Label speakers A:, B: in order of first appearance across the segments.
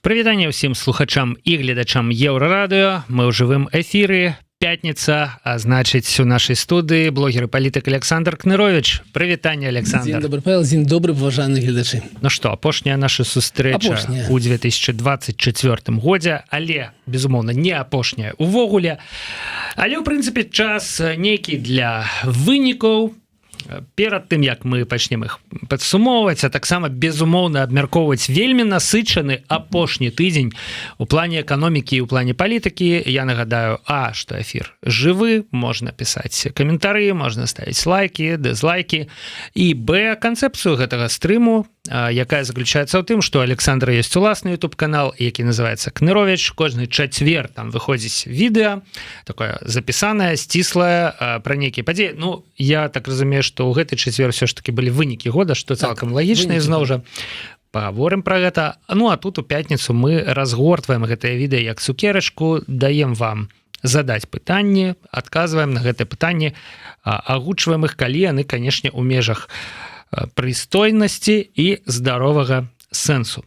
A: Прывітанне ўсім слухачам і гледачам Еўрарадыё. Мы ў жывым эфіры. Пятница, а значит, у нашей студии блогер и политик Александр Кнырович. Прывітанне, Александр.
B: День добрый, Павел, день добрый, уважаемые гледачи.
A: Ну что, апошняя наша сустрэча у 2024 годзе, але, безумоўна, не апошняя увогуле. Але, ў прынцыпе, час нейкі для вынікаў. Перад тым, як мы пачнем іх падсумоўваць, а таксама безумоўна абмяркоўваць вельмі насычаны апошні тыдзень у плане эканомікі і ў плане палітыкі. Я нагадаю, што эфір жывы, можна пісаць каментары, можна ставіць лайки, дызлайки, і канцэпцыю гэтага стрыму, якая заключаецца ў тым, што Александра ёсць уласны YouTube-канал, які называецца Кнырович. Кожны чацвер там выходзіць відэа, такое запісанае, сціслае, пра нейкія падзеі. Ну, я так разумею, што ў гэты чацвер все ж таки былі вынікі года, што цалкам лагічна, і зноў жа паговорым пра гэта. Ну, а тут у пятніцу мы разгортваем гэтае відэа як цукерачку, даем вам задаць пытанні, адказваем на гэтае пытанне, агучваем іх, калі яны, канешне, у межах прыстойнасці і здаровага сэнсу.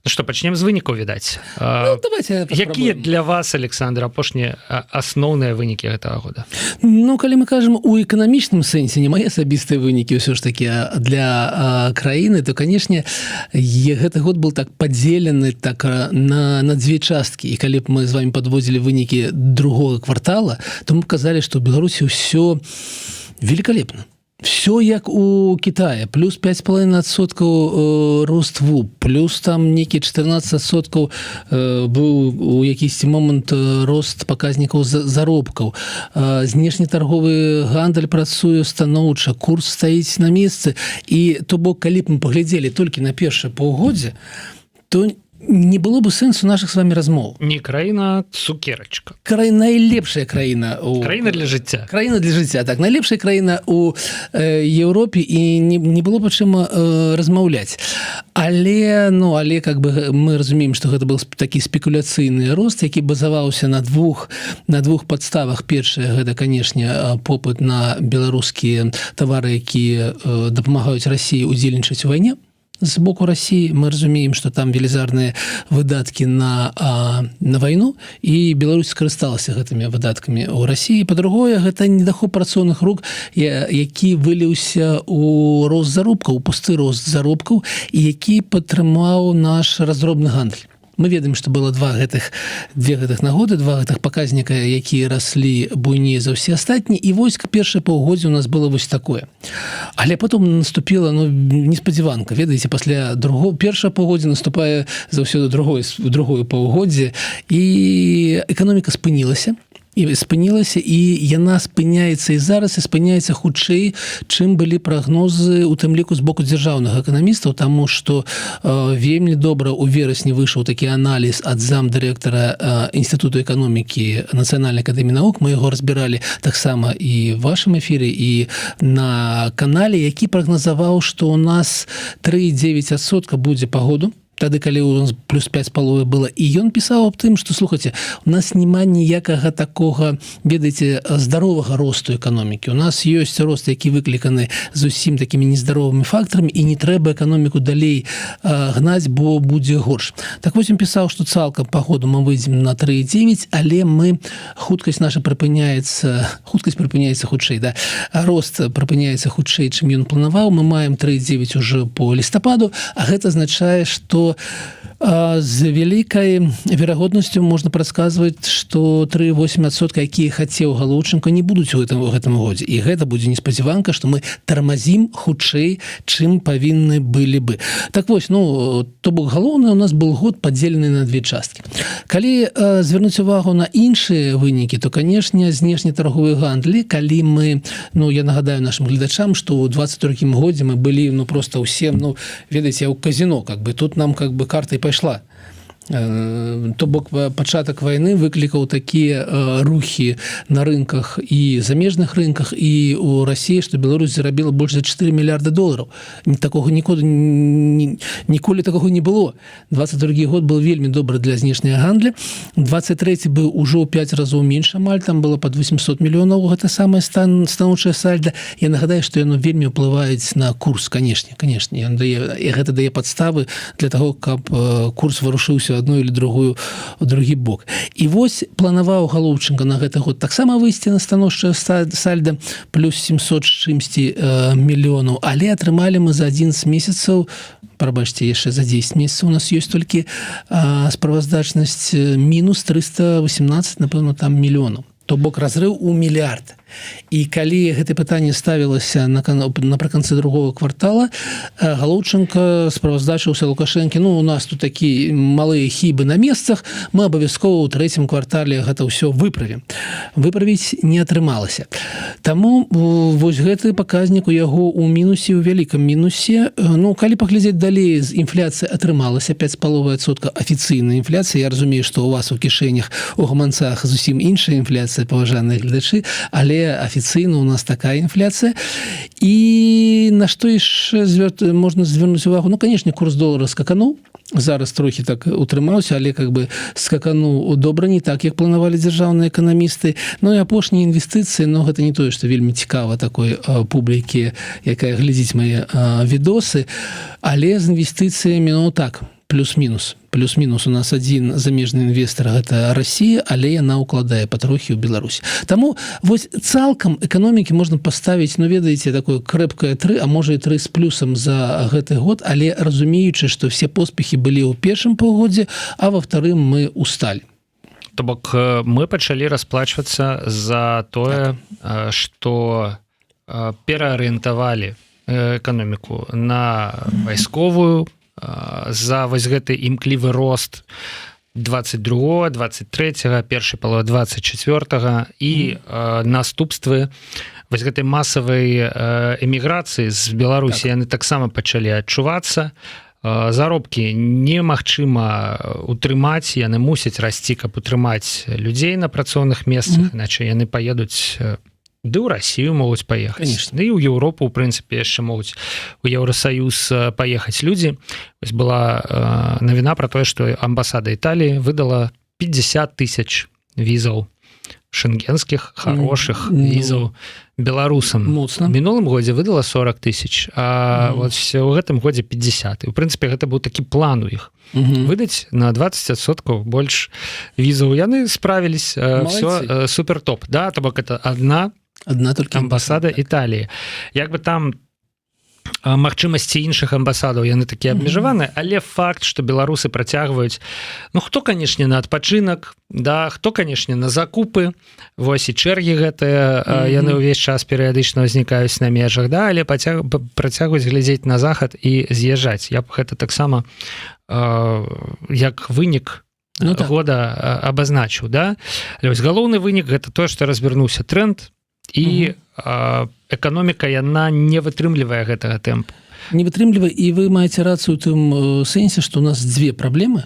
A: Ну што, пачнем з вынікаў, відаць.
B: Давайте
A: якія для вас, Александр, апошнія асноўныя вынікі гэтага года?
B: Ну, калі мы кажам у эканамічным сэнсе, не мае асабістыя вынікі ўсё ж такі для краіны, то, канешне, гэты год был так падзелены так на дзве часткі. І калі б мы з вами падводзілі вынікі другога квартала, то мы б казалі, што ў Беларусі ўсё великолепна. Все як у Китае, плюс 5,5% рост ВУП, плюс там некі 14% быў у якісьці момант рост паказнікаў заробкаў. Знешнетарговы гандаль працуе станоўча, курс стаіць на месцы. І то бок, калі б мы паглядзелі толькі на першае паўгоддзе, то не было бы сэнсу наших с вами размоў.
A: Не краіна, цукерачка.
B: Найлепшая краіна.
A: Краіна для жыцця.
B: Краіна для жыцця, так. Найлепшая краіна у Еўропе, і не было б чым размаўляць. Але как бы мы разумеем, што гэта был такі спекуляцыйны рост, які базаваўся на двух падставах. Першае, гэта, канешне, попыт на беларускія тавары, якія дапамагаюць Расіі удзельнічаць у вайне. З боку России мы разумеем, что там велізарныя выдаткі на вайну, і Беларусь скарысталася гэтымі выдаткамі ў России. Па-другое, гэта недахоп працоўных рук, які выліўся у рост заробкаў, у пусты рост заробкаў, і які падтрымаў наш разробны гандаль. Мы ведаем, што было две гэтых нагоды, два гэтых паказніка, якія раслі буйней за ўсе астатнія, і вось першае паўгоддзе у нас было вось такое. Але потом наступила неспадзяванка. Ведаеце, пасля першае паўгоддзе наступае заўсёды другое паўгоддзе, і эканоміка спынілася. І яна спыняецца і зараз, і спыняецца хутчэй, чым былі прагнозы, у тым ліку з боку дзяржаўнага эканамістаў, таму што вельмі добра у верасні выйшаў такі аналіз ад замдырэктара Інстытуту эканомікі Нацыянальнай акадэміі навук. Мы яго разбіралі таксама і в вашым эфіры, і на канале, які прагназаваў, што у нас 3,9% будзе па году. Тады, калі у нас плюс 5,5 было, і ён пісаў аб тым, што, слухайце, у нас няма ніякага такога, ведаеце, здаровага росту эканомікі. У нас ёсць рост, які выкліканы зусім такімі нездаровымі фактарамі, і не трэба эканоміку далей гнаць, бо будзе горш. Так вось ён пісаў, што цалкам па году мы выйдзем на 3,9, але хуткасць наша прыпыняецца хутчэй, да? Рост прыпыняецца хутчэй, чым ён планаваў. Мы маем 3,9 уже по лістападу, а гэта азначае, што з вялікай верагоднасцю можна прадказваць, што 3,8%, якія хацеў Галоўчынка, не будуць у гэтым годзе. І гэта будзе неспадзяванка, што мы тармазім хутчэй, чым павінны былі бы. Так вось, то бок галоўнае, у нас был год падзелены на две часткі. Калі звярнуць увагу на іншыя вынікі, то, канешне, знешнетарговыя гандлі, калі мы, я нагадаю нашим гледачам, што ў 22-м годзе мы былі, просто ўсе, ведаеце, у казино, как бы, тут нам, как бы, карта і пайшла. То бок пачатак вайны выклікаў такія рухі на рынках і замежных рынках, і у Расіі, што Беларусь зарабіла больш за 4 мільярда долараў. Такога ніколі такога не было. 22 год был вельмі добры для знешняга гандля. 23 быў ужо ў 5 разоў менш амаль, там было пад 800 мільёнаў, гэта самае станоўчае сальда. Я нагадаю, што яно вельмі ўплываюць на курс, канешне. І гэта дае падставы для таго, каб курс варушыўся у адну или другую у другі бок. І вось планаваў Галоўчынка на гэты год таксама выйсці на станоўчае сальда плюс 700 з чымсьці мільёнаў, але атрымалі мы за 11 месяцаў, прабачце, яшчэ за 10 месяцаў у нас ёсць толькі справаздачнасць мінус 318, напэўна, там мільёнаў. То бок разрыў у мільярд. І калі гэта пытанне ставілася напрыканцы другого квартала, Галоўчынка справаздачыўся Лукашэнкі, ну, у нас тут такія малыя хібы на месцах, мы абавязкова ў трэцім квартале гэта ўсё выправім. Выправіць не атрымалася. Таму вось гэты паказнік у яго ў мінусе, у вялікам мінусе. Ну, калі паглядзець далей, з інфляцыі атрымалася 5,5% афіцыйная інфляцыя. Я разумею, што у вас у кішэнях, у гаманцах зусім іншая інфляцыя, паважаныя гледачы, але афіцыйна у нас такая інфляцыя. І на што яшчэ можна звярнуць увагу? Ну, канешне, курс долара скакануў, зараз трохі так утрымаўся, але как бы скакануў добра, не так, як планавалі дзяржаўныя эканамісты. Ну і апошнія інвестыцыі, но гэта не тое, што вельмі цікава такой публікі, якая глядзіць мае відосы, але з інвестыцыямі, ну так, плюс-мінус. Плюс-мінус у нас адзін замежны інвестор, гэта Расія, але яна ўкладае патрохі ў Беларусь. Таму вось цалкам эканомікі можна паставіць, ну, ведаеце, такое крэпкае 3, а можа і 3 з плюсам за гэты год, але разумеючы, што все поспехі былі ў першым паўгодзе, а ва вторым мы усталі.
A: То бок мы пачалі расплачвацца за тое, што пераарыентавалі эканоміку на вайсковую, за вось гэты імклівы рост 22-го, 23-го, першай паловы 24-го і наступствы вось гэтай масавай эміграцыі з Беларусі, яны таксама пачалі адчувацца. Заробкі немагчыма утрымаць, яны мусяць расці, каб утрымаць людзей на працоўных месцах, іначай яны паедуць ды ў Расію могуць паехаць. Ды і ў Еўропу, у прынцыпе, яшчэ могуць у Еўросаюз паехаць людзі. Вось была навіна пра тое, што амбасада Італіі выдала 50 000 візаў шенгенскіх, хорошых візаў беларусам.
B: Моцна.
A: В мінулым годзе выдала 40 000, а вот у гэтым годзе 50. І, у прынцыпе, гэта быў такі план у іх. Выдаць на 20% больш візаў. Яны справіліся, все супер топ. Да, то бок это одна только амбасада Італіі. Як бы там магчымасці іншых амбасадаў яны такія абмежаваныя, але факт, што беларусы працягваюць, ну, хто, канешне, на адпачынак, да, хто, канешне, на закупы, вось і чэргі гэтыя, яны ўвесь час перыядычна ўзнікаюць на межах, да, але працягваюць глядзець на захад і з'язджаць. Я б гэта таксама як вынік года абазначыў, да. Але вось галоўны вынік гэта тое, што развернуўся тренд, і эканоміка, яна не вытрымлівае гэтага тэмпу.
B: Не вытрымлівае, і вы маеце рацыю ў тым сэнсе, што у нас дзве праблемы.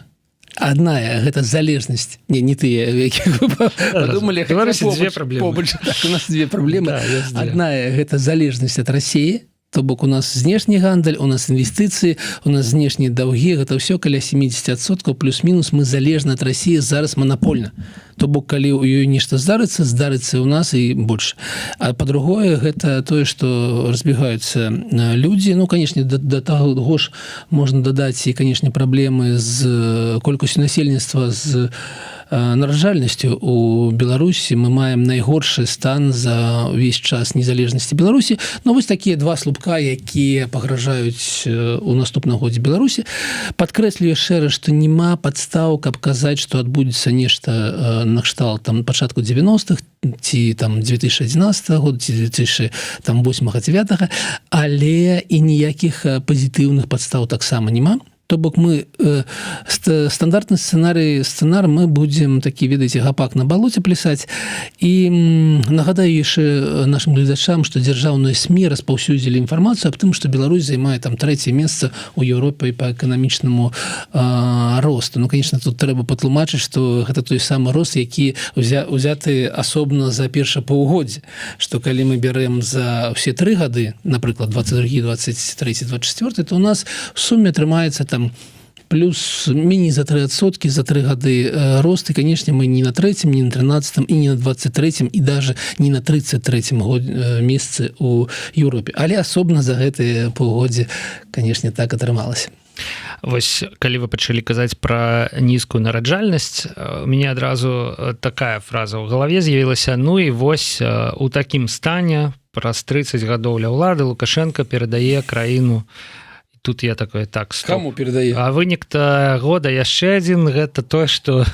B: Одна гэта залежнасць, не тыя, якіх вы падумалі, побач. Так, у нас две праблемы. Одна гэта залежнасць ад Расіі, то бок у нас знешні гандаль, у нас інвестыцыі, у нас знешнія даўгі, гэта ўсё каля 70%, плюс-мінус мы залежны ад Расіі зараз манапольна. То бок калі ў ёй нешта здарыцца ў нас і больш. А па-другое, гэта тое, што разбегаюцца людзі. Ну, канешне, да таго ж можна дадаць і, канешне, праблемы з колькасцю насельніцтва, з нараджальнасцю у Беларусі. Мы маем найгоршы стан за ўвесь час незалежнасці Беларусі. Ну, вось такія два слупка, якія пагражаюць у наступным годзе Беларусі. Падкрэслю яшчэ раз, што няма падстаў, каб казаць, што адбудзецца нешта накшталт там пачатку 90-х, ці там 2011 года, ці 2008-2009, але і ніякіх пазітыўных падстаў таксама няма. То бок мы стандартны сцэнар мы будзем такі, ведаеце, гапак на балоце плясаць. І нагадаю яшчэ нашим гледачам, што дзяржаўныя СМІ распаўсюдзілі інфармацыю аб тым, што Беларусь займае там 3-е месца ў Еўропе па эканамічнаму росту. Ну, конечно, тут трэба патлумачыць, што гэта той самы рост, які узяты асобна за першае паўгоддзе. Што калі мы бярэм за ўсе 3 гады, напрыклад, 22, 23, 24, то у нас в суме атрымаецца там плюс міні за 3% за 3 гады рост, і, канешне, мы не на 3-м, не на 13-м, і не на 23-м, і даже не на 33-м месцы ў Еўропе. Але асобна за гэтыя паўгоддзі, канешне, так атрымалася.
A: Вось калі вы пачалі казаць пра нізкую нараджальнасць, у мяне адразу такая фраза ў галаве з'явілася. Ну і вось у такім стане праз 30 гадоў ля ўлады Лукашенко перадае краіну. Тут я такой, так, стоп.
B: Каму перадае?
A: А вынік-то года яшчэ адзін, гэта тое, што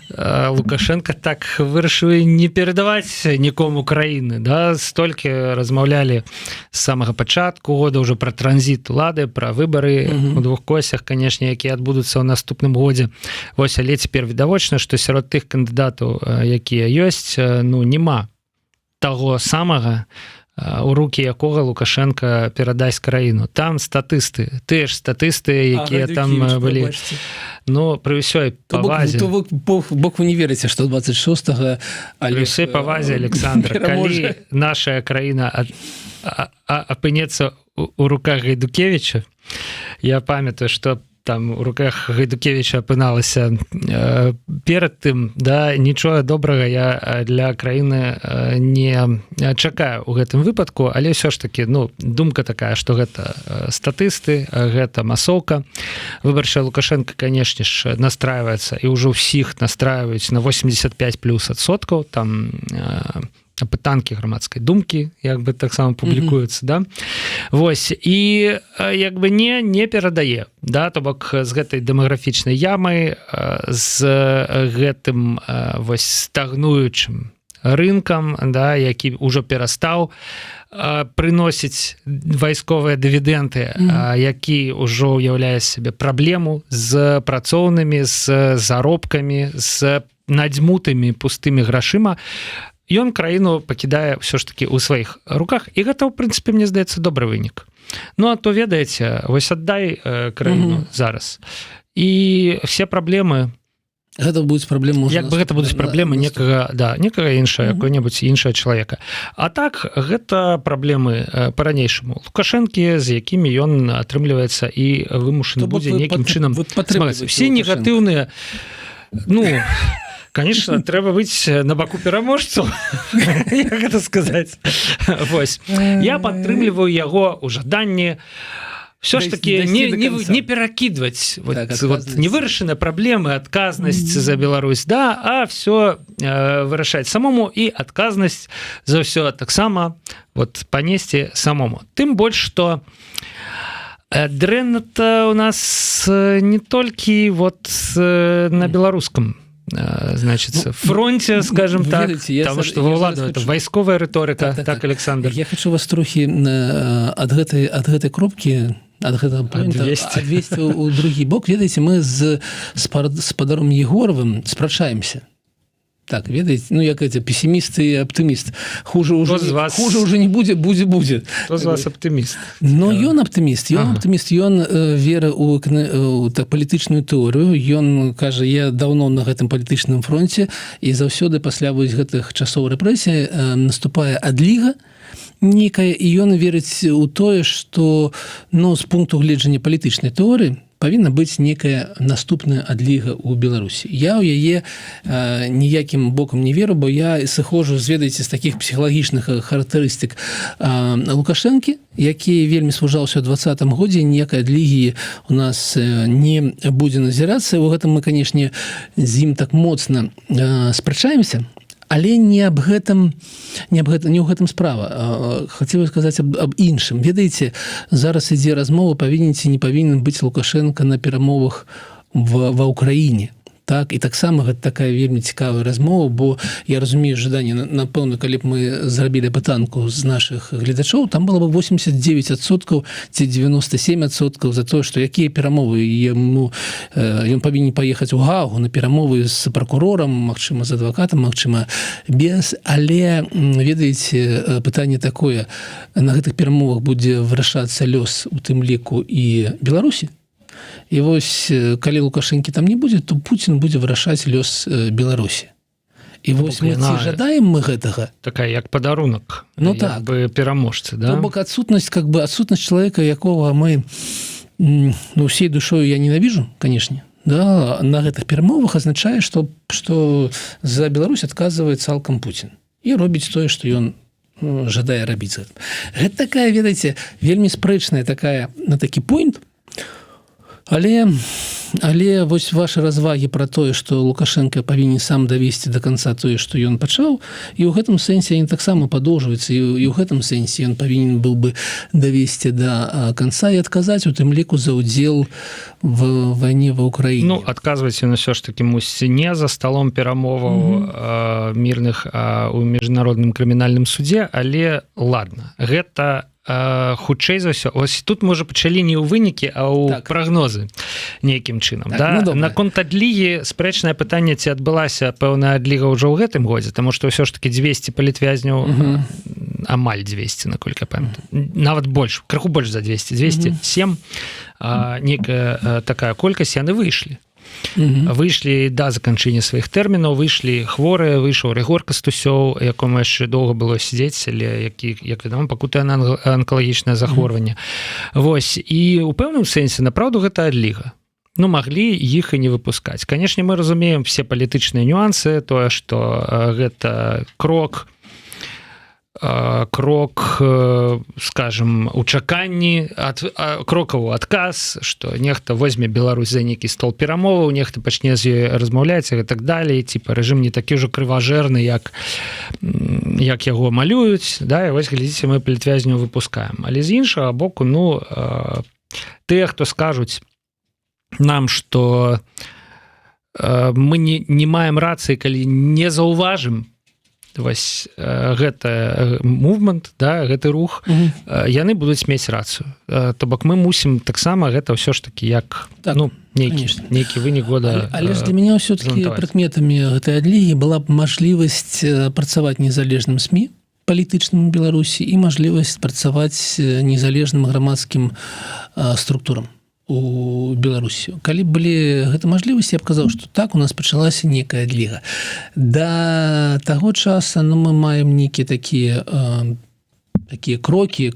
A: Лукашенко так вырашыў не перадаваць нікому краіны. Да? Столькі размаўлялі з самага пачатку года ўжо пра транзіт улады, пра выбары у двух косях, канешне, якія адбудуцца ў наступным годзе. Вось, але цяпер відавочна, што сярод тых кандыдатаў, якія ёсць, ну, няма таго самага, у рукі якога Лукашенко перадасць краіну. Там статысты, тыя ж статысты, якія там былі. Ну, пры ўсёй павазе.
B: То бок вы не верыце, што 26-го...
A: Пры ўсёй павазе, Александр, калі наша краіна апынецца у руках Гайдукевіча, я памятаю, што там у руках Гайдукевіча апыналася перад тым, да, нічога добрага я для краіны не чакаю ў гэтым выпадку, але ўсё ж такі, ну, думка такая, што гэта статысты, гэта масоўка. Выбарчая Лукашенко, канешне ж, настраиваецца, і ўжо ўсіх настраиваюць на 85+%, там апытанкі грамадскай думкі, як бы таксама публікуюцца, да? Вось, і як бы не перадае, да, то бок з гэтай дэмаграфічнай ямай, з гэтым вось стагнуючым рынкам, да, які ўжо перастаў прыносіць вайсковыя дывідэнды, які ўжо ўяўляе сабе праблему з працоўнымі, з заробкамі, з надзьмутымі пустымі грашыма. Ён краіну пакідае ўсё ж такі ў сваіх руках, і гэта, ў прынцыпе, мне здаецца, добры вынік. Ну, а то, ведаеце, вось аддай краіну зараз. І все праблемы...
B: Гэта будуць праблемы...
A: Як бы гэта будуць праблемы некага іншага, якой-небудзь іншага чалавека. А так, гэта праблемы па-ранейшаму Лукашэнкі, з якімі ён атрымліваецца і вымушаны будзе нейкім чынам змагацца. Все негатыўныя... Ну... Конечно, трэба быць на баку пераможцаў, як гэта сказаць. Вось. Я падтрымліваю яго ў жаданні все ж таки не перакідваць невырашаныя праблемы, адказнасць за Беларусь, да, а все вырашаць самому, і адказнасць за ўсё таксама панесці самому. Тым больш, што дрэнна-то у нас не толькі на беларускам, значит, фронте, скажем так, потому что во ўладу это вайсковая рыторыка, так, Александр.
B: Я хочу вас трохі ад гэтай кропкі, ад гэтага поинта адвесці ў другі бок. Ведаеце, мы з спадаром Егоровым спрачаемся. Так, ведаеце, ну, як эти пессимисты и оптимист. Хуже уже не будет.
A: Кто з вас оптимист?
B: Но ён оптимист, ён веры ў палітычную тэорыю, ён кажа, я даўно на гэтым палітычным фронте, і заўсёды пасля вось гэтых часоў рэпрэсіі наступае адліга некая, і ён верыць у тое, што, ну, з пункту гледжання палітычнай тэорыі павінна быць некая наступная адліга ў Беларусі. Я ў яе ніякім бокам не веру, бо я сыходжу, зведаеце, з такіх псіхалагічных характарыстык Лукашэнкі, які вельмі служаўся ў 20-м годзе, ніякай адлігі у нас не будзе назірацца. У гэтым мы, канешне, з ім так моцна спрачаемся, але не ў гэтым справа. Хацеў сказаць аб іншым. Ведаеце, зараз ідзе размова, павінен ці не павінен быць Лукашенко на перамовах ва Ўкраіне. Так, і таксама гэта такая вельмі цікавая размова, бо я разумею жаданне, напэўна, калі б мы зрабілі апытанку з нашых гледачоў, там было бы 89% ці 97% за тое, што якія перамовы ён павінен паехаць у Гаагу на перамовы з пракурорам, магчыма, з адвакатам, магчыма, без, але, ведаеце, пытанне такое, на гэтых перамовах будзе вырашацца лёс у тым ліку і Беларусі. І вось, калі Лукашэнкі там не будзе, то Пуцін будзе вырашаць лёс Беларусі. І вось мы ці жадаем мы гэтага?
A: Такая, як падарунак,
B: ну, так,
A: як бы пераможцы, да?
B: То бок адсутнасць чалавека, якога мы усей душою я ненавижу, канешне, да, на гэтых перамовах азначае, што за Беларусь адказвае цалкам Пуцін і робіць тое, што ён жадае рабіць. Гэта такая, ведаеце, вельмі спрэчная такая, на такі пойнт. Але вось ваши развагі про тое, что Лукашенко павінен сам давесці до конца тое, что ён пачаў, і ў гэтым сэнсе они таксама падоўжваюцца, і ў гэтым сэнсе ён павінен быў бы давесці до конца і адказаць у тым ліку за удзел в вайне ва Украіне.
A: Ну, адказваць ён ўсё ж таки мусіць не за столом перамоваў мірных у міжнародным крымінальным судзе, але ладно, гэта хутчэй за ўсё. Ось тут можа пачалі не ў вынікі, а ў прагнозы нейкім чынам. Так, да? Наконт адлігі спрэчнае пытанне, ці адбылася пэўная адліга ўжо ў гэтым годзе, таму што ўсё ж таки 200 палітвязняў, амаль 200, наколькі памятаю, нават больш, крыху больш за 200, 207, некая такая колькасць, яны выйшлі. Выйшлі да заканчэння сваіх тэрмінаў, выйшлі хворыя, выйшаў Рыгор Кастусёў, якому яшчэ доўга было сядзець, але як вядома, пакутае на анкалагічнае захворванне. Вось, і ў пэўным сэнсе направду гэта адліга. Ну, маглі іх і не выпускаць. Канешне, мы разумеем все палітычныя нюансы, тое, што гэта крок, скажем, у чаканні крокаву адказ, што нехта возьме Беларусь за нейкі стол перамоваў, нехта пачне з ёй размаўляць і так далей, типа рэжым не такі ўжо крыважэрны, як яго малююць, да, і вось глядзіце, мы палітвязняў выпускаем. Але з іншага боку, ну, тыя, хто скажуць нам, што мы не маем рацыі, калі не заўважым вось гэта мувмент, да, гэты рух, яны будуць мець рацыю. То бок мы мусім таксама гэта ўсё ж таки як ну, нейкі вынік года.
B: Але ж для мяне ўсё-таки прыкметамі гэтай адлігі была б мажлівасць працаваць незалежным СМІ палітычным у Беларусі і мажлівасць працаваць незалежным грамадскім структурам у Беларусі. Калі былі гэта мажлівасці, я б казаў, што так у нас пачалася некая адліга. Да таго часа мы маем нейкія такія крокі,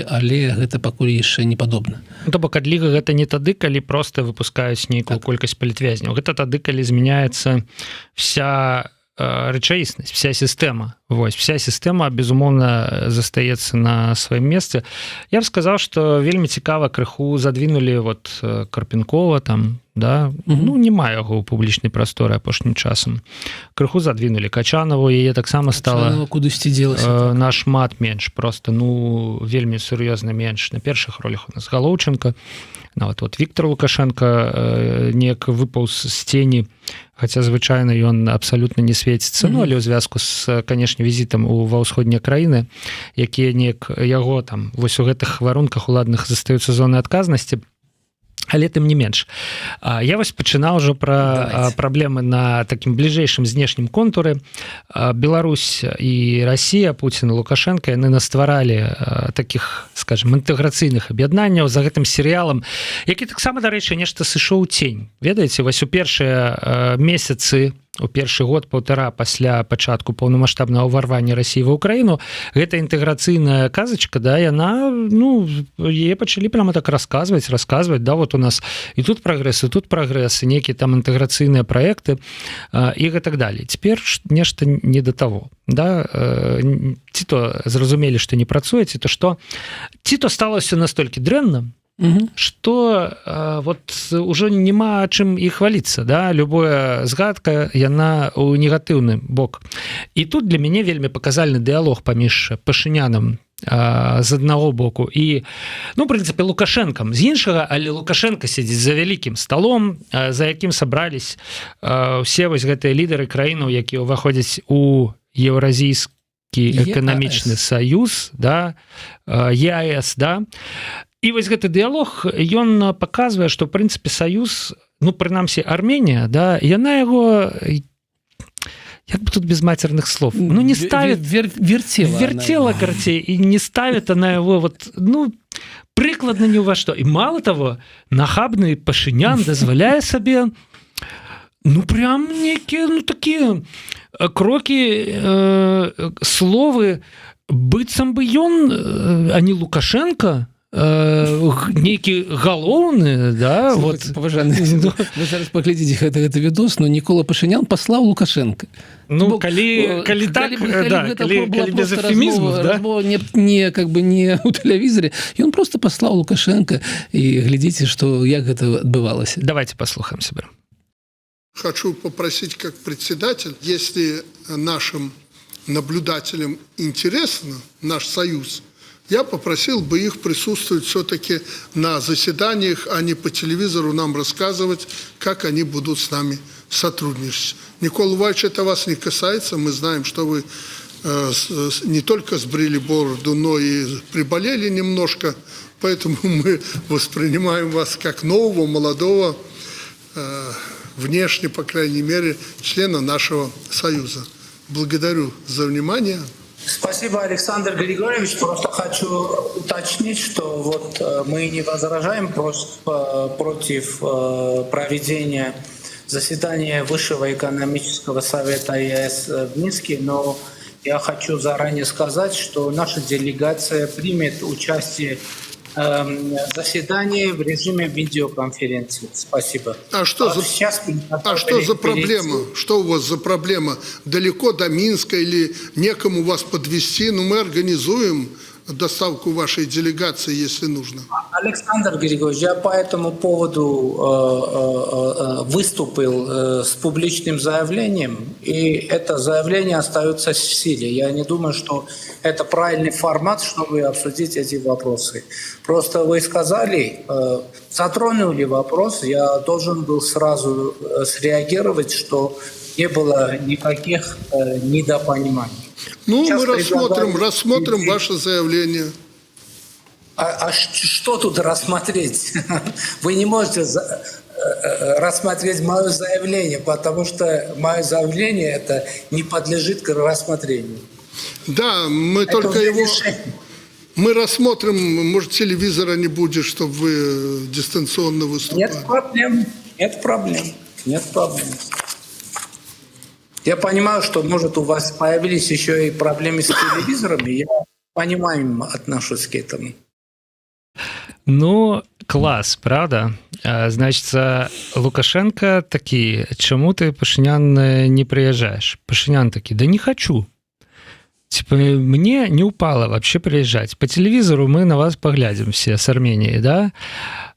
B: але гэта пакуль яшчэ не падобна.
A: То бок адліга гэта не тады, калі проста выпускаюць нейкую колькасць палітвязняў. Гэта тады, калі змяняецца вся рэчаіснасць, вся сістэма. Вось, вся сістэма, безумоўна, застаецца на сваім месцы. Я б сказаў, што вельмі цікава крыху задвинулі вот Карпенкова там, да, ну, няма яго ў публічнай прасторы апошнім часам. Крыху задвинулі Качанову, яе таксама стала
B: кудысьці дзелася
A: нашмат менш, просто, ну, вельмі сур'ёзна менш. На першых ролях у нас Галоўченко, нават вот Віктор Лукашенко неяк выпаўз з цені, хаця звычайна ён абсалютна не свеціцца, ну, але ў звязку з, канешне, візітам ва ўсходнія краіны, якія неяк яго там вось у гэтых варунках уладных застаюцца зоны адказнасці. Але тым не менш. Я вось пачынаў ўжо пра праблемы на такім бліжэйшым знешнім контуры. Беларусь і Расія, Пуцін і Лукашенко, яны настваралі такіх, скажем, інтэграцыйных аб'яднанняў за гэтым серыялам, які таксама, дарэчы, нешта сышоў у цень. Ведаеце, вось у першыя месяцы, у першы год-паўтара пасля пачатку паўнамаштабнага ўварвання Расіі ва Ўкраіну, гэта інтэграцыйная казачка, да, яна, ну, яе пачалі прямо так расказваць, да, вот у нас і тут прагрэс, і нейкія там інтэграцыйныя праекты і гэтак далей. Цяпер нешта не да таго, да, ці то зразумелі, што не працуе, ці то стала ўсё настолькі дрэнна, што вот ужо няма чым і хваліцца, да, любая згадка, яна ў негатыўны бок. І тут для мяне вельмі паказальны дыялог паміж Пашынянам з аднаго боку і, ну, в прынцыпе, Лукашэнкам з іншага, але Лукашенко сядзіць за вялікім сталом, за якім сабрались усе вось гэтыя лідары краінаў, якія ўваходзяць у Еўразійскі эканамічны саюз, да, ЕАЭС, да. І вось гэты дыялог, ён паказвае, што, в прынцыпе, саюз, ну, прынамсі, Арменія, да, яна яго, як бы тут без матерных слов, ну, не ставит... Вертела, карцей, і не ставит она его, вот, ну, прыкладна ні ўва што. І мало того, нахабны Пашынян дазваляе сабе, ну, прям некія, ну, такія крокі, словы, быццам бы ён, а не Лукашенко, нейкі галоўны, да, вот
B: паважаны вы зараз паглядзіце гэты відос, но Мікола Пашынян паслаў Лукашенко.
A: Ну калі так, калі без эвфемізму,
B: не как бы не у тэлевізоре, ён просто паслаў Лукашенко, і глядзіце, што як гэта адбывалася.
A: Давайте послухаем себя.
C: Хочу попросить как председатель, если нашим наблюдателям интересно наш союз, я попросил бы их присутствовать все-таки на заседаниях, а не по телевизору нам рассказывать, как они будут с нами сотрудничать. Никола Иванович, это вас не касается. Мы знаем, что вы не только сбрили бороду, но и приболели немножко. Поэтому мы воспринимаем вас как нового, молодого, внешне, по крайней мере, члена нашего союза. Благодарю за внимание.
D: Спасибо, Александр Григорьевич. Просто хочу уточнить, что вот мы не возражаем против проведения заседания Высшего экономического совета ЕС в Минске, но я хочу заранее сказать, что наша делегация примет участие в заседании в режиме видеоконференции. Спасибо.
C: А что за проблема? Что у вас за проблема? Далеко до Минска или некому вас подвезти? Ну, мы организуем доставку вашей делегации, если нужно.
D: Александр Григорьевич, я по этому поводу выступил с публичным заявлением, и это заявление остается в силе. Я не думаю, что это правильный формат, чтобы обсудить эти вопросы. Просто вы сказали, затронули вопрос, я должен был сразу среагировать, что не было никаких недопониманий.
C: Ну, сейчас мы рассмотрим ваше заявление.
D: А что тут рассмотреть? Вы не можете рассмотреть мое заявление, потому что мое заявление это не подлежит к рассмотрению.
C: Да, мы это только его... Решение. Мы рассмотрим, может, телевизора не будет, чтобы вы дистанционно выступали.
D: Нет проблем. Я понимаю, что, может, у вас появились еще и проблемы с телевизорами. Я понимаю, отношусь к этому.
A: Ну, класс, правда? Значит, Лукашенко такие, чему ты, Пашинян, не приезжаешь? Пашинян такие, да не хочу. Типа, мне не упало вообще приезжать. По телевизору мы на вас поглядим все с Армении, да?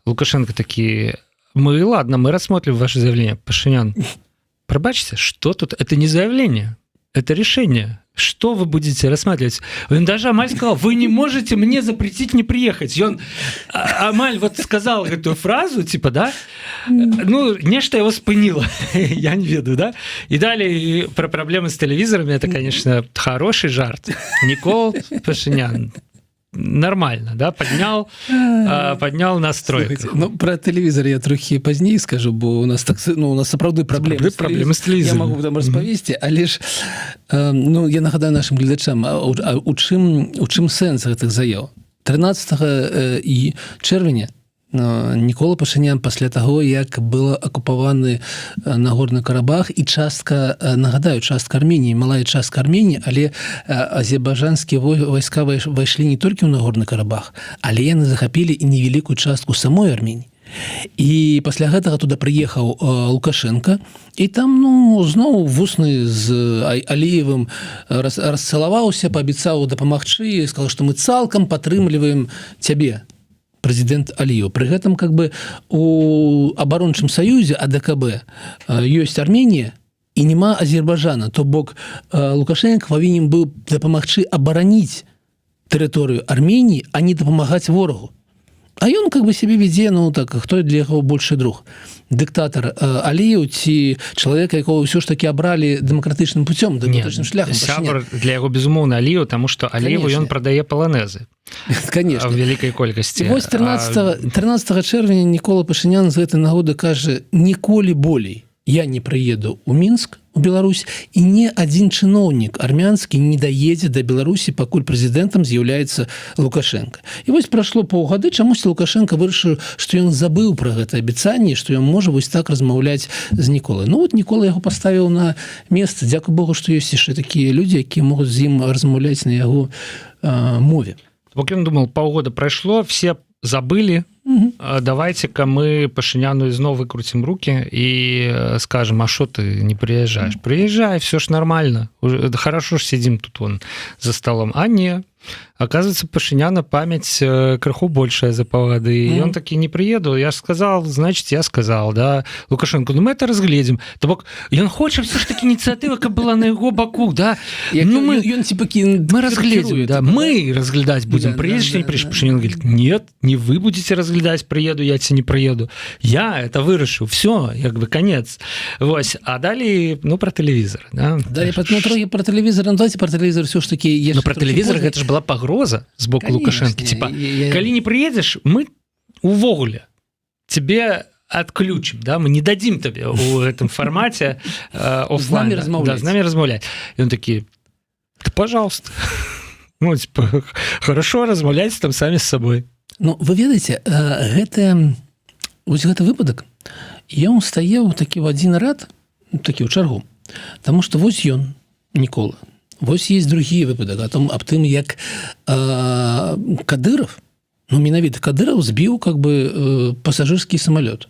A: Лукашенко такие, мы рассмотрим ваше заявление. Пашинян, пробачьте, что тут? Это не заявление, это решение. Что вы будете рассматривать? Он даже Амаль сказал, вы не можете мне запретить не приехать. И он, Амаль вот сказал эту фразу, типа, да, ну, нечто его спынило, я не ведаю, да. И далее про проблемы с телевизорами, это, конечно, хороший жарт. Никол Пашинян нормально, да, поднял настрой.
B: Слухайте, ну, про телевизор я трохи пазней скажу, бо у нас так, ну, у нас сапраўды праблемы
A: з телевізором.
B: Я могу там распавесці, але ж ну, я нагадаю нашим гледачам, у чым сэнс гэтых заяў? 13 чэрвеня Мікола Пашынян пасля таго, як было акупаваны Нагорны Карабах і частка, нагадаю, частка Арменіі, малая частка Арменіі, але азербайджанскія войска вайшлі не толькі ў Нагорны Карабах, але яны захапілі і невялікую частку самой Арменіі. І пасля гэтага туды прыехаў Лукашенко, і там, ну, зноў вусны з Аліевым расцалаваўся, паабяцаў дапамагчы, сказаў, што мы цалкам падтрымліваем цябе, президент Алиев. При этом как бы у оборончым союзе АДКБ есть Армения и нема Азербайджана. То бок Лукашенко повинен был дапамагчы абараніць тэрыторыю Армении, а не дапамагаць ворогу. А ён как бы себе веде, ну так, хто для яго большы друг? Диктатор Алиев ці чалавека, якого ўсё ж таки абралі дэмакратычным путём, дэмакратычным шляхам.
A: Сябр для яго, безумоўна, Алиев, таму што Алиеву ён прадае паланезы.
B: Конечно.
A: В великой колькасці.
B: І вось 13 чэрвеня Мікола Пашынян з гэтай нагоды кажа, ніколі болей я не прыеду ў Мінск, у Беларусь, і ні адзін чыноўнік армянскі не даедзе да Беларусі, пакуль прэзідэнтам з'яўляецца Лукашенко. І вось прайшло паўгады, чамусьці Лукашенко вырашыў, што ён забыў пра гэта абяцанне, што ён можа вось так размаўляць з Ніколай. Ну вот Нікола яго паставіў на месца. Дзякуй Богу, што ёсць яшчэ такія людзі, якія могуць з ім размаўляць на яго мове.
A: Бок ён думал, паўгода прайшло, все забыли, давайте-ка мы Пашиняну изноў выкрутим руки и скажем, а что ты не приезжаешь? Приезжай, все ж нормально, хорошо ж сидим тут вон за столом. А не, оказывается, Пашиняна память крыху большая за поводы, и он таки не приеду, я ж сказал, значит, я сказал, да, Лукашенко, ну мы это разгледим, то бок, ён хоча все ж таки инициатива, как была на его боку, да, ну мы разгледим, да, мы разглядать будем, приедешь, не приедешь, Пашинян говорит, нет, не вы будете разглядать, приеду, я тебе не приеду, я это вырашил, все, как бы конец, вось, а далее, ну, про телевизор, да.
B: Далее, ну, трохи про телевизор, ну, давайте про телевизор все ж таки...
A: Ну, про телевизор, это же была пагроза з боку Лукашенко, типа, калі не приедешь, мы увогуле тебе отключим, да, мы не дадим тебе в этом формате оффлайн, с нами размаўлять. И он такие, да, пожалуйста, ну, типа, хорошо размаўляйте там сами с собой.
B: Ну, вы ведаеце, гэты выпадак, ён стаяў такі в один рад, такі ў чаргу, потому что вось ён, Мікола, вось есть другие выпадак аб тым, як Кадыров, ну, менавіта Кадыров збіў как бы пассажирскі самолет,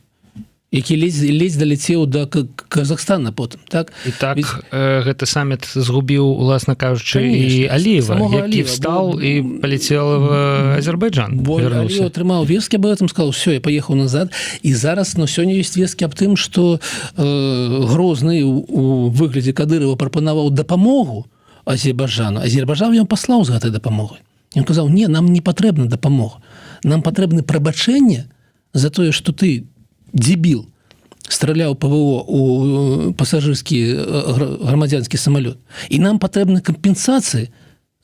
B: які ледзь даляцеў до Казахстана потым, так?
A: І так, гэты саміт згубіў, уласна кажучы, і Аліева, які встал і паляцеў в Азербайджан.
B: Аліев атрымаў весткі об этом, сказал, все, я поехал назад, і зараз, ну, сёння ёсць весткі аб тым, што Грозны у выглядзе Кадырова прапанаваў дапамогу Азербайджану. Азербайджан ён паслаў з гэтай дапамогай. Ён казаў, не, нам не патрэбна дапамога. Нам патрэбны прабачэнне за тое, што ты, дебіл, страляў ПВО у пассажирскі грамадзянскі самолет. І нам патрэбны кампенсацыі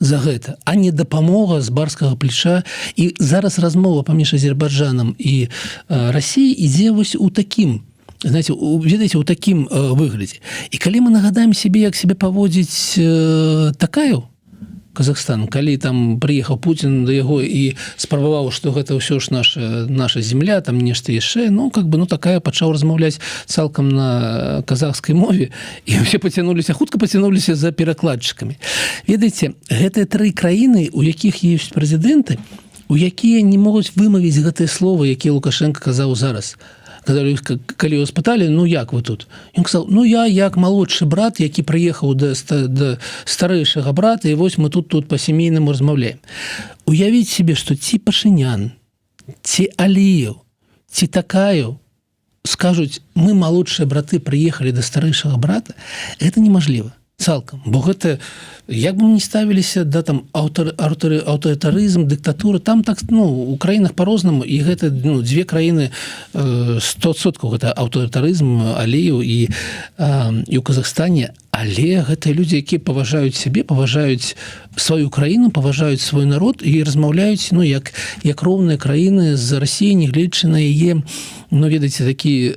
B: за гэта, а не дапамога з барскага плеча. І зараз размова паміж Азербайджанам і Расіяй ідзе вось у такім, знаете, ведаеце, у такім выглядзе. І калі мы нагадаем себе, як себе паводзіць Такаеў, Казахстан, калі там прыехаў Путін да яго і спрабаваў, што гэта ўсё ж наша земля, там нешта яшчэ, ну, как бы, ну, Такая пачаў размаўляць цалкам на казахскай мове, і ўсе пацянуліся, хутка пацянуліся за перакладчыкамі. Ведаеце, гэтыя тры краіны, у якіх ёсць прэзідэнты, у якія не могуць вымавіць гэтыя словы, якія Лукашенко казаў зараз. Калі его спыталі, ну, як вы тут? Ён сказал, ну, я як малодшы брат, які прыехаў да старэйшага брата, і вось мы тут па-сямейнаму размаўляем. Уявіць себе, што ці Пашинян, ці Аліев, ці Такаеў скажуць, мы малодшыя браты прыехалі да старэйшага брата, гэта немажліва. Цалкам, бо гэта, як бы мы не ставіліся да там аўтарытарызм, дыктатура, там так, ну, у краінах по-рознаму, і гэта, ну, дзве краіны 100%, гэта аўтарытарызм, Аліеў і ў Казахстане, але гэта людзі, якія паважаюць сябе, паважаюць сваю краіну, паважаюць свой народ і размаўляюць, ну, як роўныя краіны з Расіяй, нягледзячы на яе, ну, ведаеце, такі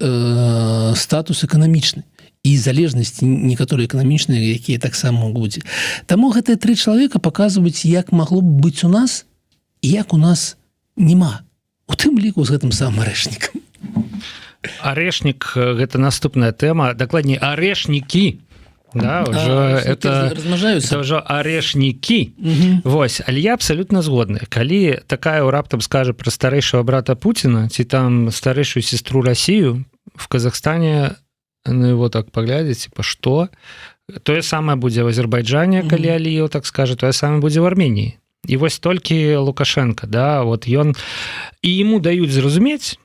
B: статус эканамічны. І залежнасці некаторыя эканамічныя, якія таксама будзе. Таму гэтыя тры чалавека паказваюць, як магло б быць у нас і як у нас няма. У тым ліку з гэтым самым арэшнікам.
A: Арэшнік – гэта наступная тэма, дакладней, арэшнікі. Да, уже это ўжо арэшнікі. Вось, але я абсолютно згодны. Калі Такая раптам скажа пра старэйшага брата Путіна, ці там старэйшую сестру Расію в Казахстане, ну, его так поглядзець, типа, што? Тое самае будзе в Азербайджане, калі Аліеў так скажа, тое самае будзе в Арменіі. І вось толькі Лукашенко, да, вот ён... І ему даюць зразумець,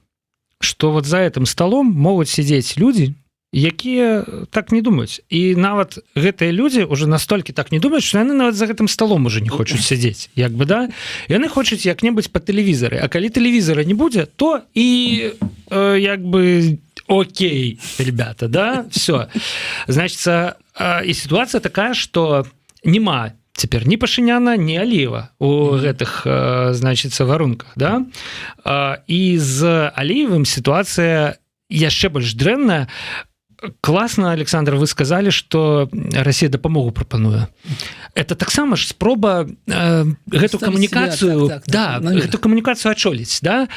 A: што вот за этим столом могуць сидзець людзі, якія так не думаюць. І нават гэтыя людзі уже настолькі так не думаюць, што яны нават за гэтым столом уже не хочуць сядзець. Як бы, да? Яны хочуць як-небудзь па тэлевізары. А калі тэлевізара не будзе, то і як бы... Окей, ребята, да, все. Значит, и ситуация такая, что нема теперь ни Пашиняна, ни Алиева у гэтых, значит, варунках, да. И з Алиевым ситуация яшчэ больш дрэнная. Класна, Александр, вы сказали, что Россия дапамогу прапануе. Это таксама ж спроба гэту камунікацыю, да, гэту камунікацыю адчоліць, да?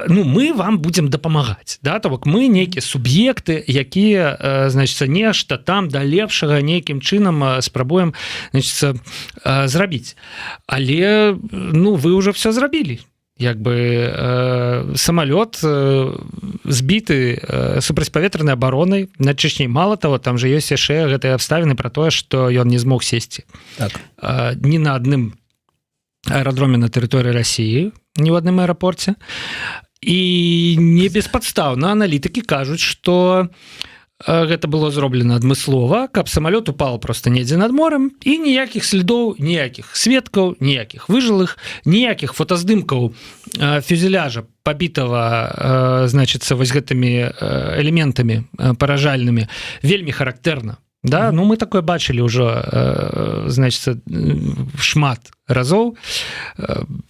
A: Ну, мы вам будем дапамагаць, да, то бок мы нейкія суб'екты, якія, значит, нешта там да лепшага нейкім чынам спрабуем, значит, зрабіць. Але, ну, вы уже все зрабілі. як бы самолет збіты супрацьпаветранай абаронай над Чечней. Мало того, там же ёсць яшчэ гэтыя абставіны пра тое, што ён не змог сесці ні на адным аэрадроме на тэрыторыі Расіі, ні ў адным аэрапорце. І не беспадстаўна аналітыкі кажуць, што гэта было зроблена адмыслова, каб самолет упал просто недзе над морем, і ніякіх следоў, ніякіх сведкаў, ніякіх выжылых, ніякіх фотаздымкаў фюзеляжа пабітага, значыцца, вось гэтымі элементамі паражальнымі вельмі характэрна. Да? Ну, мы такое бачылі ўжо, значыцца, шмат разоў.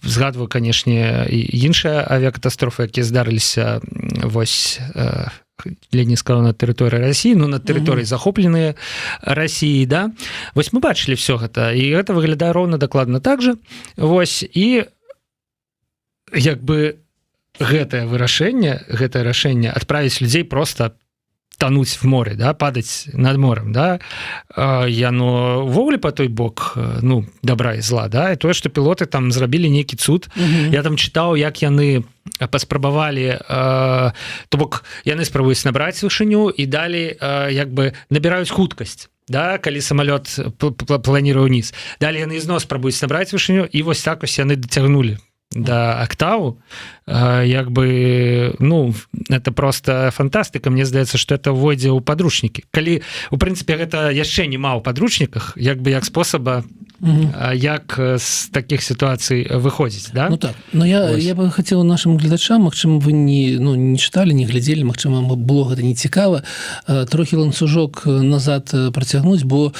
A: Згадваю, канешне, і іншыя авіякатастрофы, якія здарыліся вось не сказал на тэрыторыі Расіі, но на тэрыторыі захопленыя Расіі, да. Вось мы бачылі все гэта, і гэта выглядае роўна дакладна так же. Вось, і як бы гэтае рашэнне адправіць людзей просто тонуть в море, да, падать над морем, да, яно ввогуле по той бок, ну, добра і зла, да, і тое, што пілоты там зрабілі нейкі цуд. Я там чытаў, як яны паспрабавалі, то бок яны спрабуюць набраць вышыню і далей як бы набіраюць хуткасць, да, калі самолет планіруе ўніз. Далей яны ізноў спрабуюць набраць вышыню, і вось так вось яны дацягнулі да октаву, як бы, ну, это просто фантастыка. Мне здаецца, што это вводзе ў падручнікі. Калі, у прынцыпе, гэта яшчэ няма ў падручніках, як бы як спосаба, як з такіх сітуацый выходзіць, да?
B: Ну так, но я бы хацеў нашим гледачам, магчыма, вы не чыталі, не глядзелі, магчыма, было гэта не цікава, трохі ланцужок назад працягнуць, бо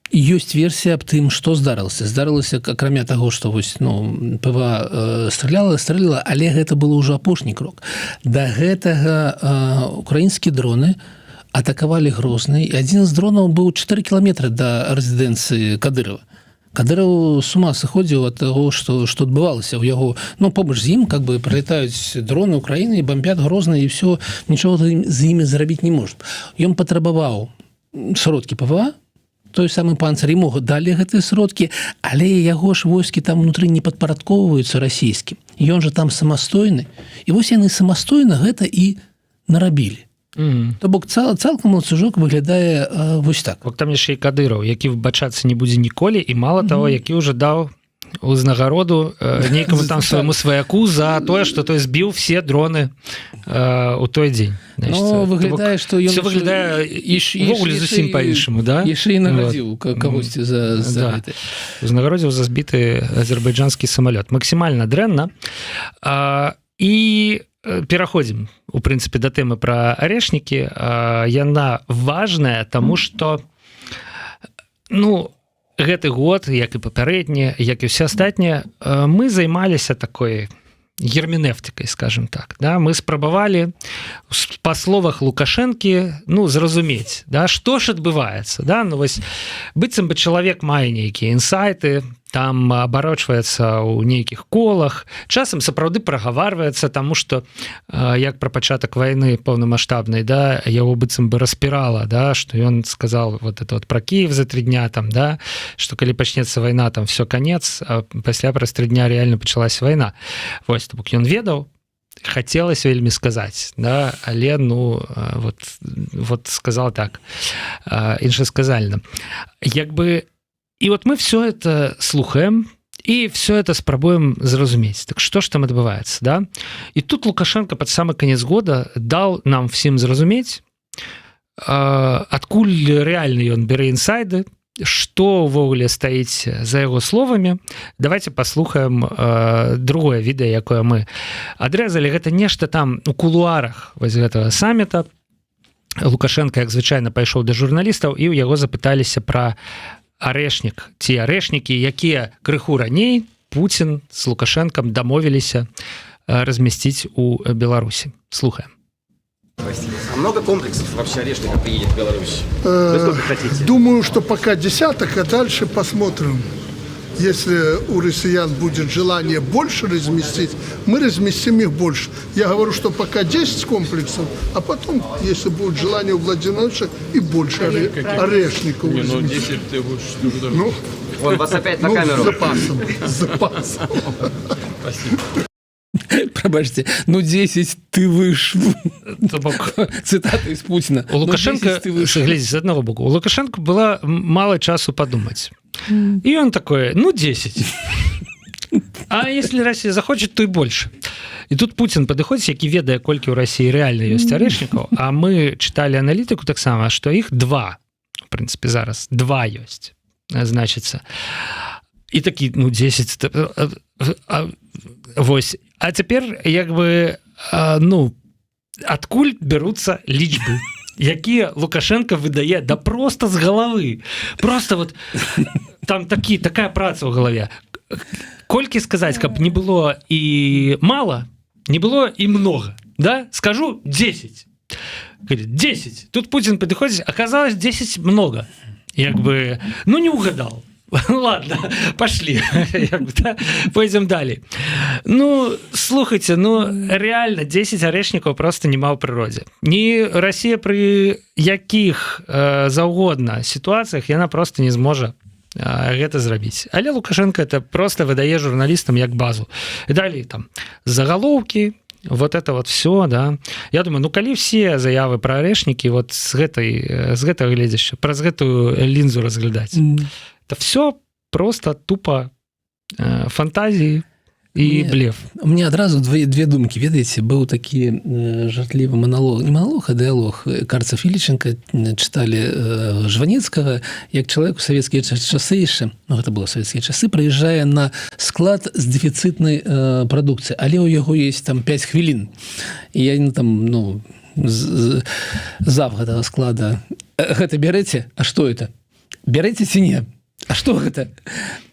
B: ёсць версія аб тым, што здарылася. Здарылася, акрамя таго, што вось, ну, ПВА стреляла, але гэта было ўжо апошні крок. Да гэтага украінскія дроны атакавалі Грозны, і адзін з дронаў быў 4 кіламетры да рэзідэнцыі Кадырова. Кадыров с ума сыходзіў ад таго, што адбывалася ў яго. Ну, побач з ім, как бы, прилетаюць дроны Украіны і бомбят Грозны, і все, нічого з імі зрабіць не можа. Ён патрабаваў сродкі ПВА, той самы панцыр, ему далі гэтыя сродкі, але яго ж войскі там внутры не падпарадковваюцца расійскім. Ён жа там самастойны. І вось яны самастойна гэта і нарабілі. То бок цалкам ланцужок выглядае вось так.
A: Там яшчэ і Кадыров, які выбачацца не будзе ніколі, і мала таго, які ўжо даў узнагароду нейкаму там свайму сваяку за тое, што той збіў все дроны у той дзень.
B: Ну, выглядае, што ён...
A: Все выглядае ввогуле зусім па-іншаму, да?
B: Яшчэ і наградзіў кагосьці за гэта.
A: Узнагародзіў за збіты азербайджанскі самалёт. Максімальна дрэнна. І пераходзім, у прынцыпе, да тэмы пра арэшнікі. Яна важная, таму што, ну, гэты год, як і папярэдні, як і ўсе астатнія, мы займаліся такой герменэвтыкай, скажем так. Да? Мы спрабавалі па словах Лукашэнкі, ну, зразумець, да, што ж адбываецца. Да? Ну, вось, быццам бы чалавек мае нейкія інсайты, там абарочваецца ў нейкіх колах, часам сапраўды прагаварваецца, таму што як пра пачатак вайны паўнамаштабнай, да, яго быццам бы распірала, да, што ён сказал вот это вот пра Кіев за 3 дня, там, да, што калі пачнецца вайна, там все канец, а пасля праз 3 дня реально пачалась вайна. Вось, то бок ён ведаў, хацелася вельмі сказаць, да, але, ну, вот сказал так, іншасказальна. Як бы, і вот мы все это слухаем, і все это спрабуем зразумець. Так што ж там адбываецца, да? І тут Лукашенко пад самы канец года дал нам всім зразумець, адкуль рэальна ён бярэ інсайды, што ўвогуле стаіць за яго словамі. Давайте паслухаем другое відэа, якое мы адрэзалі. Гэта нешта там у кулуарах вось гэтага самміта. Лукашенко, як звычайна, пайшоў да журналістаў, і ў яго запыталіся пра арэшнік, ці арэшнікі, якія крыху раней Путін з Лукашенком дамовіліся размясціць у Беларусі. Слухаем.
E: А много комплексов вообще орешников приедет в Беларусь? Вы сколько хотите?
C: Думаю, что пока десяток, а дальше посмотрим. Если у россиян будет желание больше разместить, мы разместим их больше. Я говорю, что пока 10 комплексов, а потом, если будет желание у Владимира Владимировича, и больше орешников.
F: Не, ну 10 ты будешь...
C: Ну,
E: Вон вас опять на
C: Ну,
E: камеру.
C: с запасом. С запасом.
B: Пробачьте, ну 10 ты вышел.
A: То бок,
B: Цитата из Путина.
A: у Лукашенко,
B: Ну, 10 ты вышел.
A: глядзіць, з аднаго боку, у Лукашенко было мало часу подумать. И он такой, ну 10. А если Россия захочет, то и больше. И тут Путин падыходзіць, які ведае, колькі ў России реально ёсць арэшнікаў, а мы читали аналітыку таксама, что их 2, в принципе, зараз 2 ёсць, значится. И такі, ну 10, вось. А цяпер, як бы, ну, адкуль бяруцца лічбы, якія Лукашенко выдае, да просто з галавы. Просто вот там такая праца ў галаве. Колькі сказаць, каб не было і мало, не было і много, да? Скажу 10. Говорит, 10. Тут Путин подходит, оказалось 10 много. Як бы, ну не угадал. Ладно, пошли. Пойдем далее. Ну, слухайте, ну реально 10 арэшнікаў просто няма ў прыродзе. Ні Россия при якіх заўгодна ситуациях яна просто не зможа гэта зрабіць. Але Лукашенко это просто выдае журналістам як базу. І далей там загалоўкі, вот это вот все, да. Я думаю, ну калі все заявы про арэшнікі вот з гэтага гледзяща, праз гэтую лінзу разглядаць, это все просто тупо фантазии и блеф.
B: У меня адразу две думкі, ведаеце, быў такі жартлівы монолог, не монолог, а дыалог Карцев Іліченка, читали Жванецкага, як чалавек у савецкія часы яшчэ, ну гэта было савецкія часы, прыязджае на склад з дэфіцытнай прадукцыі, але ў яго есть там 5 хвілін. І я там, ну, зав гэтага склада, гэта бярэце? А што это? Бярэце ці не? А что это?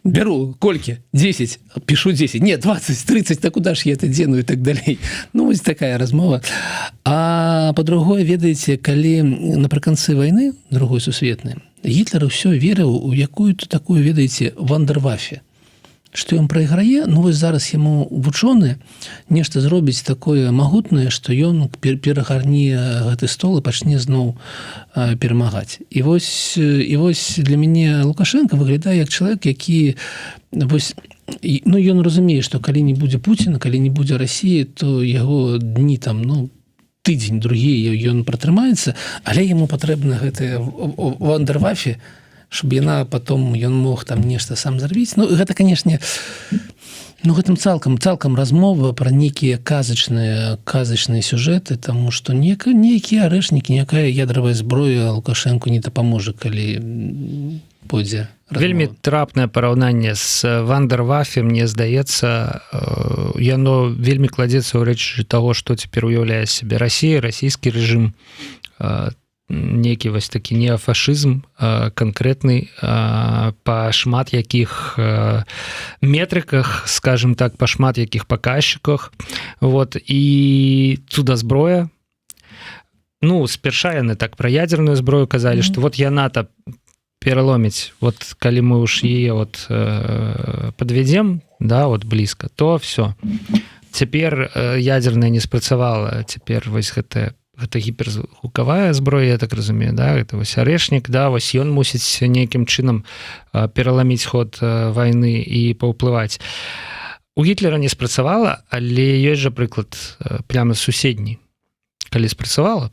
B: Беру, кольки? 10. Пишу 10. Нет, 20, 30. Да куда ж я это дену и так далее. Ну, вот такая размова. А по-другое, ведаеце, калі напрыканцы войны, другой сусветнай, Гітлер ўсё верыў у якую-то такую, ведаеце, вандервафе. Што ён прайграе, ну вось зараз яму вучоныя нешта зробіць такое магутнае, што ён перагарне гэты стол і пачне зноў перамагаць. І вось для мяне Лукашенко выглядае як чалавек, які вось, ну ён разумее, што калі не будзе Пуціна, калі не будзе Расіі, то яго дні там, ну, тыдзень другі ён пратрымаецца, але яму патрэбна гэтая вандервафе, чтобы яна потом ён мог там нешта сам зрабіць. Ну гэта, канешне, ну гэтым цалкам размова про нейкія казачныя сюжэты, тому что нейкія арэшнікі, некая ядравая зброя Лукашенко не дапаможа, калі пойдзе размова.
A: Вельмі трапнае параўнанне з вандервафе, мне здаецца, яно вельмі кладзецца ў рэчы таго, што цяпер уяўляе сябе Расія, расійскі рэжым, некі вось такі неафашызм канкрэтны па шмат якіх метрыках, скажем так, па шмат якіх паказчыках. Вот, і цуда зброя, ну спярша яны так пра ядерную зброю казалі, што вот яна-то пераломіць, вот калі мы уж яе вот подведзем, да, вот блізка, то все, цяпер ядерная не спрацавала, цяпер вось гэта гіпергукавая зброя, я так разумею, да, это вось арэшнік, да, вось ён мусіць нейкім чынам пераламіць ход вайны і паўплываць. У Гітлера не спрацавала, але ёсць жа прыклад прямо суседні. Калі спрацавала,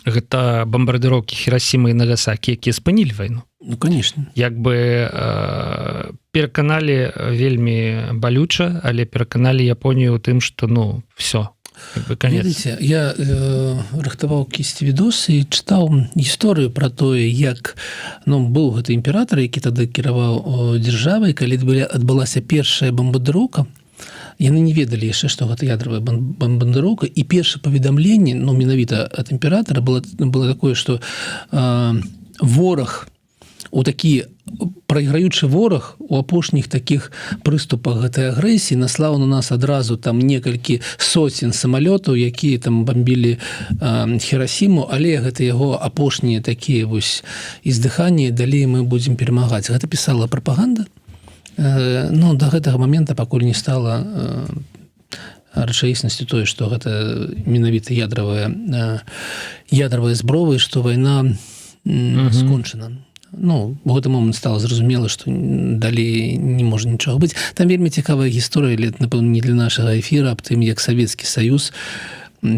A: гэта бомбардыроўкі Хірасімы і Нагасакі, якія спынілі вайну.
B: Ну, конечно.
A: Як бы пераканалі вельмі балюча, але пераканалі Японію ў тым, што, ну, все.
B: Ведаеце, я рыхтаваў кісці відосы і чытаў гісторыю пра тое, як, ну, быў гэты імператар, які тады кіраваў дзяржавай, калі адбылася першая бомбардыроўка, яны не ведалі яшчэ, што гэта ядравая бомбардыроўка, і першае паведамленне, ну, менавіта ад імператара было такое, што вораг, у такі прайграючы вораг у апошніх такіх прыступах гэтай агрэсіі наслаў на нас адразу там некалькі соцень самалётаў, якія там бомбілі Хірасіму, але гэта яго апошнія такія вось издыханні, далей мы будзем перамагаць. Гэта пісала прапаганда. Ну, да гэтага момента пакуль не стала рэчаіснасцю тое, што гэта менавіта ядравая зброя, што вайна скончана. Ну, у гэты момант стала зразумела, што далей не можа нічога быць. Там вельмі цікавая гісторыя, напэўна, не для нашага эфіра, аб тым, як Савецкі Саюз,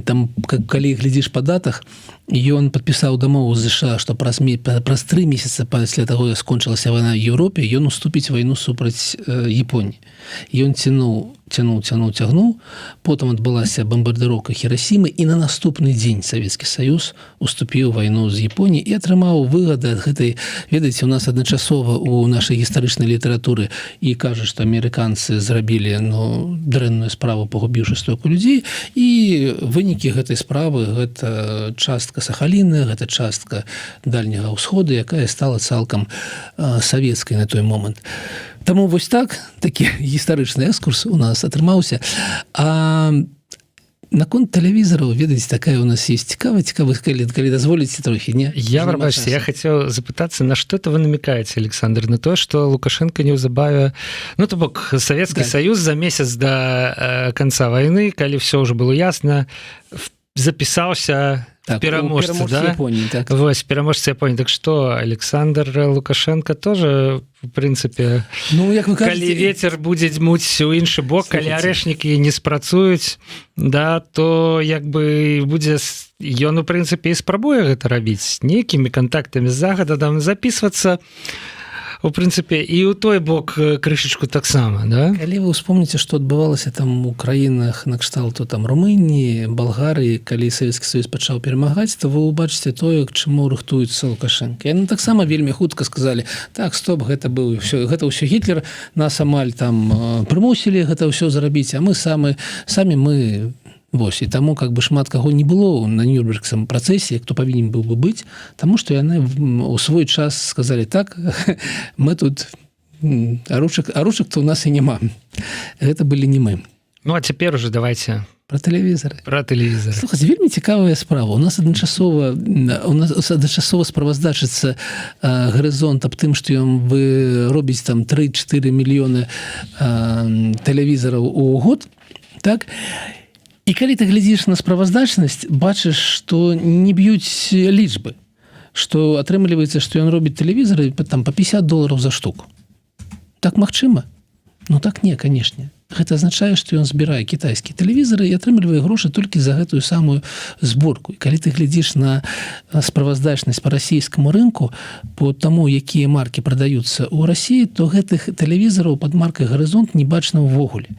B: там, калі глядзіш па датах, ён падпісаў дамову з ЗША, што праз 3 месяцы пасля таго, як скончылася вайна ў Еўропе, ён уступіць вайну супраць Японіі. Ён цягнуў, потым адбылася бамбардыроўка Хірасімы, і на наступны дзень Савецкі Саюз уступіў вайну з Японіі і атрымаў выгады ад гэтай, ведаеце, у нас адначасова у нашай гістарычнай літаратуры і кажуць, што амерыканцы зрабілі дрэнную справу, пагубіўшы столькі людзей, і вынікі гэтай справы — гэта частка Сахаліны, гэта частка Дальняга ўсходу, якая стала цалкам савецкай на той момант. Таму вось такі гістарычны экскурс у нас атрымаўся. А наконт тэлевізараў, ведаеце, такая у нас есть цікавая, калі дазволіце трохі, не?
A: Я хацеў запытацца, на што-то вы намекаеце, Александр, на то, што Лукашенко неўзабаве, ну, то бок, Савецкі Саюз за месяц да канца вайны, калі ўсё ўжо было ясна, запісаўся пераможцы, да?
B: Японіі, так.
A: Вось, пераможцы Японіі. Так што, Александр Лукашенко тоже, в прынцыпе,
B: ну, як вы кажаце,
A: калі вецер будзе дзьмуць у іншы бок, калі арэшнікі не спрацуюць, да, то як бы будзе, ён, у прынцыпе, і спрабуе гэта рабіць нейкімі кантактамі з загада, там запісвацца, у прынцыпе, і ў той бок крышачку таксама, да?
B: Калі вы ўспомніце, што адбывалася там у краінах накшталту там Румыніі, Балгарыі, калі Савецкі Саюз пачаў перамагаць, то вы ўбачыце тое, к чаму рыхтуецца Лукашенко. Яны таксама вельмі хутка сказалі: так, стоп, гэта ўсё Гітлер, нас амаль там прымусілі гэта ўсё зрабіць, а мы самі мы. Вось, і таму как бы шмат каго не было на Нюрнбергскім працэсе, хто павінен быў бы быць, таму што яны у свой час сказалі: так, мы тут аручак-то у нас і няма. Гэта былі не мы.
A: Ну, а цяпер уже давайте
B: Про тэлевізары. Слухайце, вельмі цікавая справа. У нас адначасова справаздачыцца гарызонт аб тым, што ён робіць там 3-4 мільёны тэлевізараў у год, так? І калі ты глядзіш на справаздачнасць, бачыш, што не б'юць лічбы, што атрымліваецца, што ён робіць тэлевізары там па $50 за штуку. Так магчыма? Ну так не, канешне. Гэта азначае, што ён збірае кітайскія тэлевізары і атрымлівае грошы толькі за гэтую самую зборку. І калі ты глядзіш на справаздачнасць па расійскаму рынку, по таму, якія маркі прадаюцца ў Расіі, то гэтых тэлевізараў пад маркай «Гарызонт» не бачна ўвогуле.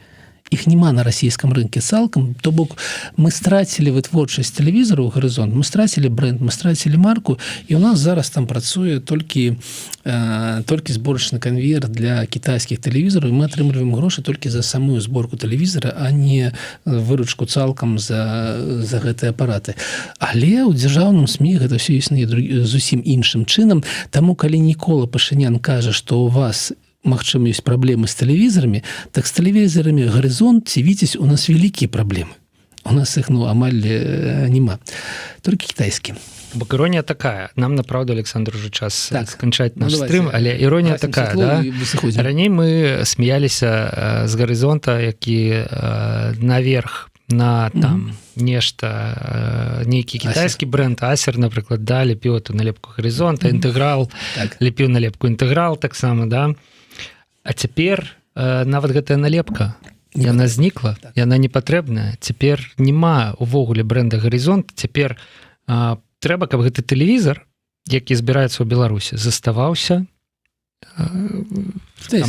B: Іх няма на расійскім рынке цалкам, то бок мы страцілі вытворчасць тэлевізараў «Гарызонт», мы страцілі бренд, мы страцілі марку, і ў нас зараз там працуе толькі зборачны канвеер для кітайскіх тэлевізараў, і мы атрымліваем грошы толькі за самую зборку тэлевізара, а не выручку цалкам за гэтыя апараты. Але ў дзяржаўным СМІ гэта ўсё існуе зусім іншым чынам, таму калі Мікола Пашынян кажа, што у вас магчыма, ёсць праблемы з тэлевізарамі, так з тэлевізарамі «Гарызонт» ці «Віцязь» у нас вялікія праблемы. У нас іх, амаль няма. Толькі кітайскія.
A: Бок іронія такая. Нам, направду, Александр, уже час сканчаць наш стрым, але іронія такая, да? Раней мы смяяліся з «Гарызонта», які наверх на там нешта, нейкі кітайскі бренд, Асер, напрыклад, да, лепіў эту налепку «Гарызонта», «Інтэграл», лепіў налепку «Інтэграл» таксама, да? А цяпер нават гэтая налепка, яна знікла, яна не патрэбная. Цяпер няма увогуле бренда «Гарызонт». Цяпер трэба, каб гэты тэлевізар, які збіраецца ў Беларусі, заставаўся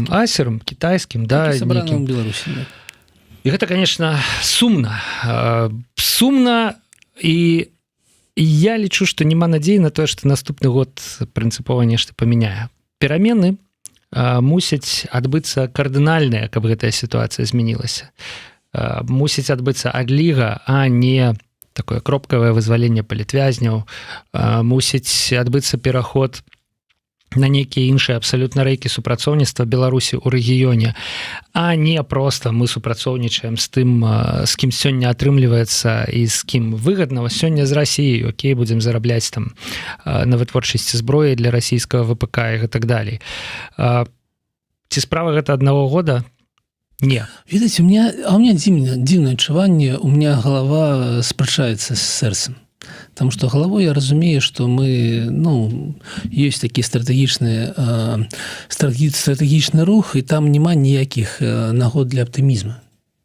A: Асерам, кітайскім, да, нейкім. І гэта, конечно, сумна. Сумна, і я лічу, што няма надзеі на тое, што наступны год прынцыпова нешта памяняе. Перамены мусяць адбыцца кардынальныя, каб гэтая сітуацыя змянілася. Мусіць адбыцца адліга, а не такое кропкавае вызваленне палітвязняў. Мусіць адбыцца пераход на нейкія іншыя абсалютна рэйкі супрацоўніцтва Беларусі ў рэгіёне, а не проста мы супрацоўнічаем з тым, з кім сёння атрымліваецца і з кім выгадна. Сёння з Расіяй, окей, будзем зарабляць там на вытворчасці зброі для расійскага ВПК і так далей. Ці справа гэта аднаго года? Не.
B: Ведаеце, у меня дзіўнае адчуванне, у меня галава спрачаецца з сэрцам. потому что головой я разумею, что мы, ну, есть такие стратегічны рух, і там няма ніякіх нагод для аптымізма.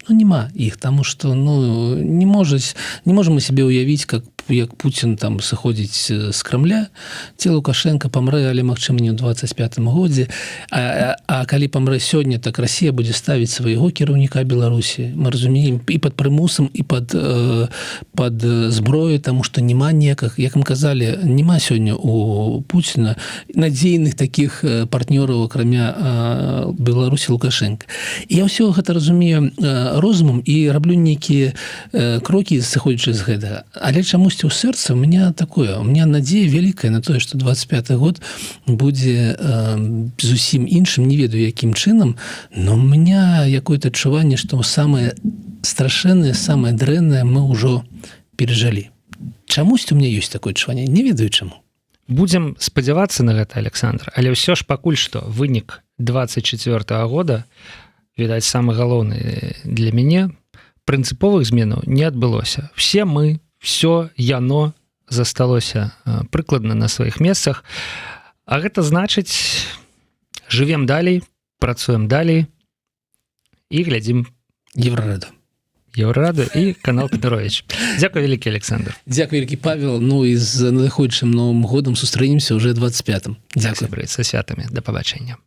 B: Ну, нема іх, тому што, ну, не можем мы себе уявіць, як Путін там сыходзіць з Крамля, ці Лукашенко памрэ, але, магчыма, не ў 25-м годзе, а калі памрэ сёння, так Расія будзе ставіць свайго кіраўніка Беларусі. Мы разумеем, і пад прымусам, і пад зброю, таму што няма ніякіх, як мы казалі, няма сёння у Пуціна надзейных такіх партнёраў, акрамя Беларусі Лукашенко. І я ўсё гэта разумею розумам і раблю нейкія крокі, сыходзячы з гэтага. Але чамусьці ў сэрцы у меня надзея вялікая на тое, што 25-й год будзе зусім іншым, не ведаю якім чынам, но у меня якое-то адчуванне, што самае страшэннае, самае дрэннае мы ўжо перажалі. Чамусьці у меня ёсць такое адчуванне, не ведаю чаму.
A: Будзем спадзявацца на гэта, Александр, але ўсё ж пакуль што вынік 24-го года, відаць, самы галоўны для мяне, прынцыповых зменаў не адбылося. Все мы, все яно засталося прыкладна на сваіх месцах, а гэта значыць, жывем далей, працуем далей і глядзім Еўрараду і канал Кадыровіч. Дзякуй вялікі, Александр.
B: Дзякуй вялікі, Павел. Ну і з надыходзячым Новым годам сустрэнемся ўжэ 25-м. Дзякуй.
A: Са святамі. Да пабачэння.